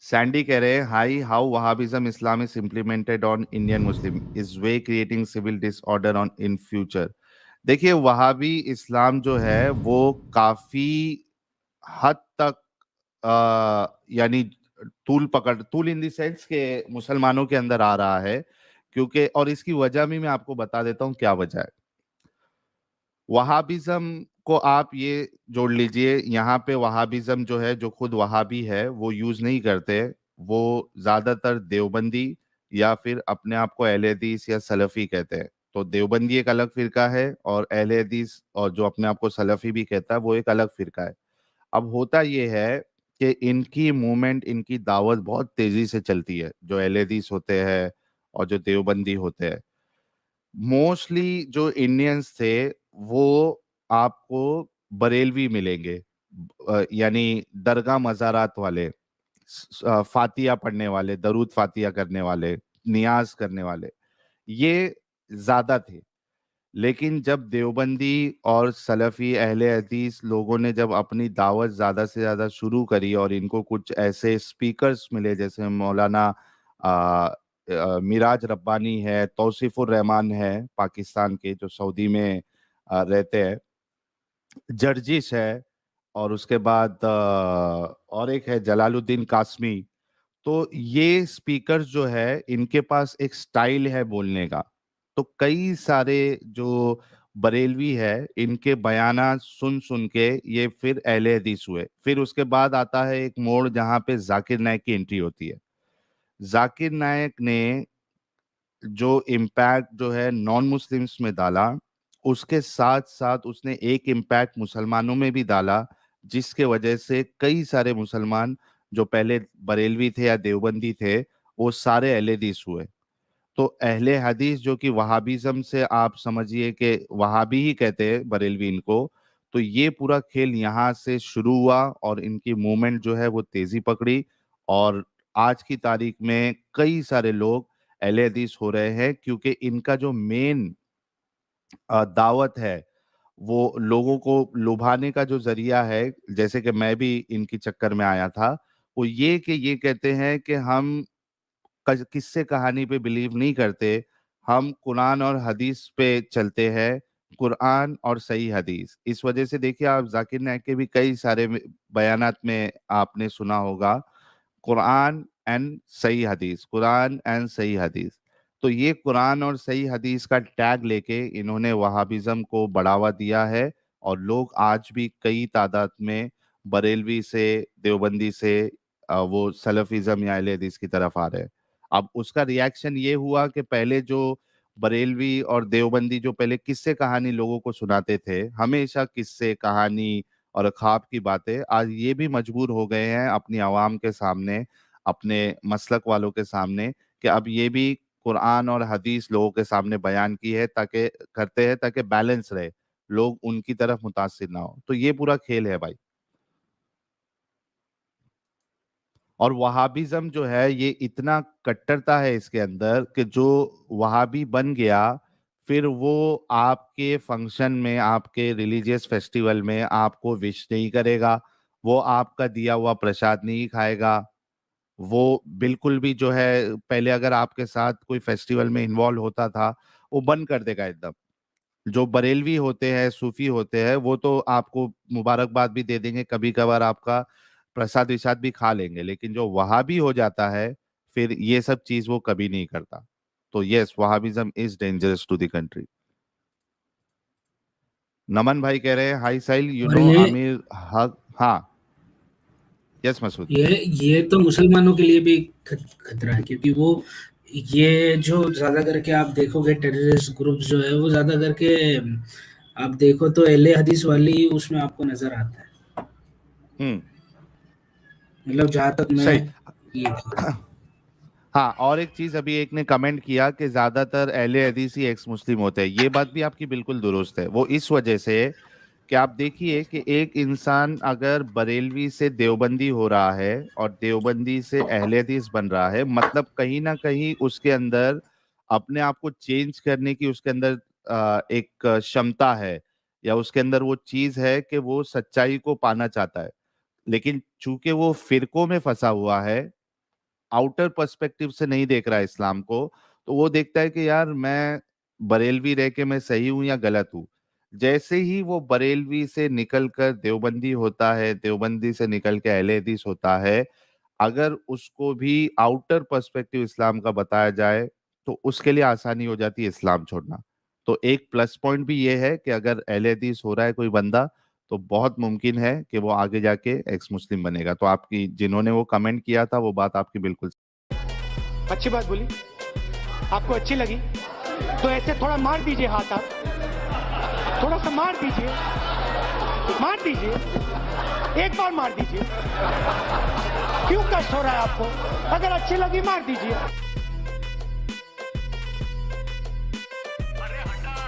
Sandy कह रहे हैं, hi, how Wahhabism Islam is implemented on Indian Muslim is way creating civil disorder on in future. देखिए, वहाबी इस्लाम जो है वो काफी हद तक यानी तूल इन द सेंस के मुसलमानों के अंदर आ रहा है। क्योंकि और इसकी वजह भी मैं आपको बता देता हूँ क्या वजह है। वहाबिज्म को आप ये जोड़ लीजिए, यहाँ पे वहाबिज्म जो है, जो खुद वहाबी है वो यूज नहीं करते। वो ज्यादातर देवबंदी या फिर अपने आप को अहले हदीस या सलफी कहते हैं। तो देवबंदी एक अलग फिरका है और अहले हदीस और जो अपने आप को सलफी भी कहता है वो एक अलग फिरका है। अब होता ये है कि इनकी मूवमेंट, इनकी दावत बहुत तेजी से चलती है, जो अहले हदीस होते हैं और जो देवबंदी होते हैं। मोस्टली जो इंडियंस थे वो आपको बरेलवी मिलेंगे, यानी दरगाह मज़ारात वाले, फातिया पढ़ने वाले, दरूद फातिया करने वाले, नियाज करने वाले, ये ज्यादा थे। लेकिन जब देवबंदी और सलफी अहले हदीस लोगों ने जब अपनी दावत ज्यादा से ज्यादा शुरू करी और इनको कुछ ऐसे स्पीकर्स मिले जैसे मौलाना मिराज रब्बानी है, तौसीफुर रहमान है पाकिस्तान के जो सऊदी में रहते हैं, जर्जिश है, और उसके बाद और एक है जलालुद्दीन कासमी। तो ये स्पीकर्स जो है इनके पास एक स्टाइल है बोलने का। तो कई सारे जो बरेलवी है इनके बयानात सुन सुन के ये फिर अहले हदीस हुए। फिर उसके बाद आता है एक मोड़ जहां पे जाकिर नायक की एंट्री होती है। जाकिर नायक ने जो इम्पैक्ट जो है नॉन मुस्लिम्स में डाला, उसके साथ साथ उसने एक इम्पैक्ट मुसलमानों में भी डाला, जिसके वजह से कई सारे मुसलमान जो पहले बरेलवी थे या देवबंदी थे वो सारे अहले हदीस हुए। तो अहले हदीस जो कि वहाबिज्म से आप समझिए कि वहाबी ही कहते हैं बरेलवी इनको। तो ये पूरा खेल यहाँ से शुरू हुआ और इनकी मूवमेंट जो है वो तेजी पकड़ी। और आज की तारीख में कई सारे लोग अहले हदीस हो रहे हैं क्योंकि इनका जो मेन दावत है वो लोगों को लुभाने का जो जरिया है, जैसे कि मैं भी इनकी चक्कर में आया था, वो ये कि ये कहते हैं कि हम किस्से कहानी पे बिलीव नहीं करते, हम कुरान और हदीस पे चलते हैं, कुरान और सही हदीस। इस वजह से देखिए, आप जाकिर नायक के भी कई सारे बयानात में आपने सुना होगा, कुरान एंड सही हदीस, कुरान एंड सही हदीस। तो ये कुरान और सही हदीस का टैग लेके इन्होंने वहाबिज्म को बढ़ावा दिया है। और लोग आज भी कई तादाद में बरेलवी से, देवबंदी से वो सलफिज्म या अहले हदीस की तरफ आ रहे हैं। अब उसका रिएक्शन ये हुआ कि पहले जो बरेलवी और देवबंदी जो पहले किस्से कहानी लोगों को सुनाते थे, हमेशा किस्से कहानी और ख्वाब की बातें, आज ये भी मजबूर हो गए हैं अपनी आवाम के सामने, अपने मसलक वालों के सामने, कि अब ये भी कुरान और हदीस लोगों के सामने बयान की है, ताकि करते हैं ताकि बैलेंस रहे, लोग उनकी तरफ मुतासिर ना हो। तो ये पूरा खेल है भाई। और वहाबिज्म जो है ये इतना कट्टरता है इसके अंदर कि जो वहाबी बन गया, फिर वो आपके फंक्शन में, आपके रिलीजियस फेस्टिवल में आपको विश नहीं करेगा, वो आपका दिया हुआ प्रसाद नहीं खाएगा, वो बिल्कुल भी जो है, पहले अगर आपके साथ कोई फेस्टिवल में इन्वॉल्व होता था वो बंद कर देगा एकदम। जो बरेलवी होते हैं, सूफी होते हैं, वो तो आपको मुबारकबाद भी दे देंगे, कभी कभार आपका प्रसाद विसाद भी खा लेंगे, लेकिन जो वहाबी हो जाता है फिर ये सब चीज वो कभी नहीं करता। तो yes, Wahhabism is dangerous to the country. Naman भाई कह रहे हैं, हाई साहिल, और ये आमिर हक। हाँ, यस मसूद। ये तो मुसलमानों के लिए भी खतरा है, क्योंकि वो ये जो ज्यादा करके आप देखोगे टेररिस्ट ग्रुप जो है वो ज्यादा करके आप देखो तो अहले हदीस वाली उसमें आपको नजर आता है। हम्म। मतलब जहां तक मैं सही। ये हाँ, और एक चीज अभी एक ने कमेंट किया कि ज्यादातर अहले हदीस ही एक्स मुस्लिम होते हैं। ये बात भी आपकी बिल्कुल दुरुस्त है। वो इस वजह से कि आप देखिए कि एक इंसान अगर बरेलवी से देवबंदी हो रहा है और देवबंदी से अहले हदीस बन रहा है, मतलब कहीं ना कहीं उसके अंदर अपने आप को चेंज करने की उसके अंदर एक क्षमता है, या उसके अंदर वो चीज है कि वो सच्चाई को पाना चाहता है। लेकिन चूंकि वो फिरकों में फंसा हुआ है, तो वो अपने आप को आउटर पर्सपेक्टिव से नहीं देख रहा है इस्लाम को, तो वो देखता है कि यार मैं बरेलवी रह के मैं सही हूं या गलत हूं। जैसे ही वो बरेलवी से निकलकर देवबंदी होता है, देवबंदी से निकल के अहले हदीस होता है, अगर उसको भी आउटर पर्सपेक्टिव इस्लाम का बताया जाए तो उसके लिए आसानी हो जाती है इस्लाम छोड़ना। तो एक प्लस पॉइंट भी ये है कि अगर अहले हदीस हो रहा है कोई बंदा, तो बहुत मुमकिन है कि वो आगे जाके एक्स मुस्लिम बनेगा। तो आपकी जिन्होंने वो कमेंट किया था वो बात आपकी बिल्कुल अच्छी बात बोली, आपको अच्छी लगी तो ऐसे थोड़ा मार दीजिए हाथ, आप थोड़ा सा मार दीजिए, एक बार मार दीजिए। क्यों कष्ट हो रहा है आपको? अगर अच्छी लगी मार दीजिए।